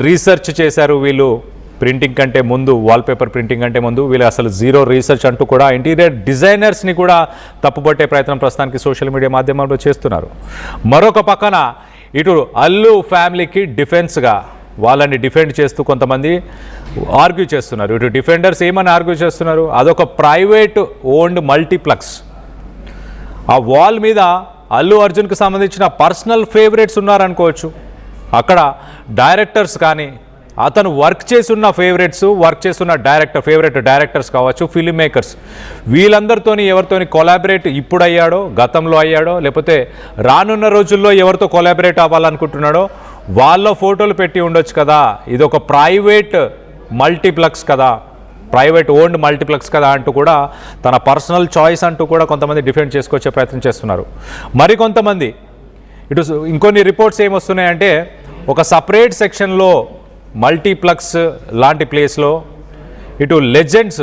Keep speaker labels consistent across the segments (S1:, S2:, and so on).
S1: Research చేశారు వీళ్ళు printing కంటే ముందు, వాల్పేపర్ ప్రింటింగ్ కంటే ముందు. వీళ్ళు అసలు జీరో రీసెర్చ్ అంటూ కూడా ఇంటీరియర్ డిజైనర్స్ని కూడా తప్పుపట్టే ప్రయత్నం ప్రస్తుతానికి సోషల్ మీడియా మాధ్యమాల్లో చేస్తున్నారు. మరొక పక్కన ఇటు అల్లు ఫ్యామిలీకి డిఫెన్స్గా వాళ్ళని డిఫెండ్ చేస్తూ కొంతమంది ఆర్గ్యూ చేస్తున్నారు. ఇటు డిఫెండర్స్ ఏమని ఆర్గ్యూ చేస్తున్నారు, అదొక ప్రైవేట్ ఓన్డ్ మల్టీప్లెక్స్. ఆ వాల్ మీద అల్లు అర్జున్కి సంబంధించిన పర్సనల్ ఫేవరెట్స్ ఉన్నారనుకోవచ్చు. అక్కడ డైరెక్టర్స్ కానీ, అతను వర్క్ చేస్తున్న వర్క్ చేస్తున్న ఫేవరెట్ డైరెక్టర్స్ కావచ్చు, ఫిల్మ్ మేకర్స్, వీళ్ళందరితోని ఎవరితోని కొలాబరేట్ ఇప్పుడు అయ్యాడో, గతంలో అయ్యాడో, లేకపోతే రానున్న రోజుల్లో ఎవరితో కొలాబరేట్ అవ్వాలనుకుంటున్నాడో వాళ్ళ ఫోటోలు పెట్టి ఉండొచ్చు కదా. ఇది ఒక ప్రైవేట్ మల్టీప్లెక్స్ కదా, ప్రైవేట్ ఓన్డ్ మల్టీప్లెక్స్ కదా అంటూ కూడా తన పర్సనల్ చాయిస్ అంటూ కూడా కొంతమంది డిఫెండ్ చేసుకొచ్చే ప్రయత్నం చేస్తున్నారు. మరికొంతమంది ఇటు ఇంకొన్ని రిపోర్ట్స్ ఏమొస్తున్నాయంటే, ఒక సపరేట్ సెక్షన్లో మల్టీప్లెక్స్ లాంటి ప్లేస్లో ఇటు లెజెండ్స్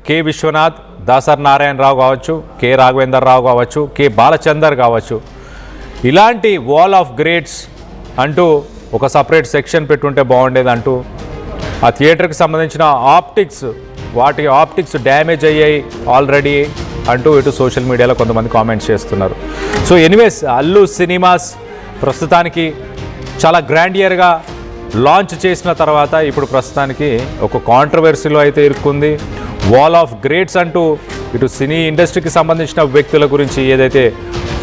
S1: కె విశ్వనాథ్, దాసర్ నారాయణరావు కావచ్చు, కె రాఘవేందర్ రావు కావచ్చు, కె బాలచందర్ కావచ్చు, ఇలాంటి వాల్ ఆఫ్ గ్రేట్స్ అంటూ ఒక సపరేట్ సెక్షన్ పెట్టుంటే బాగుండేది అంటూ, ఆ థియేటర్కి సంబంధించిన వాటి ఆప్టిక్స్ డ్యామేజ్ అయ్యాయి ఆల్రెడీ అంటూ ఇటు సోషల్ మీడియాలో కొంతమంది కామెంట్స్ చేస్తున్నారు. సో ఎనీవేస్, అల్లు సినిమాస్ ప్రస్తుతానికి చాలా గ్రాండియర్గా లాంచ్ చేసిన తర్వాత ఇప్పుడు ప్రస్తుతానికి ఒక కాంట్రవర్సీలో అయితే ఇరుక్కుంది. వాల్ ఆఫ్ గ్రేట్స్ అంటూ ఇటు సినీ ఇండస్ట్రీకి సంబంధించిన వ్యక్తుల గురించి ఏదైతే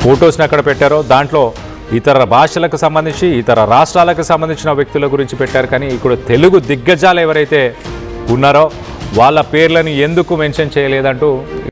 S1: ఫొటోస్ని అక్కడ పెట్టారో దాంట్లో ఇతర భాషలకు సంబంధించి, ఇతర రాష్ట్రాలకు సంబంధించిన వ్యక్తుల గురించి పెట్టారు. కానీ ఇప్పుడు తెలుగు దిగ్గజాలు ఎవరైతే ఉన్నారో వాళ్ళ పేర్లను ఎందుకు మెన్షన్ చేయలేదంటూ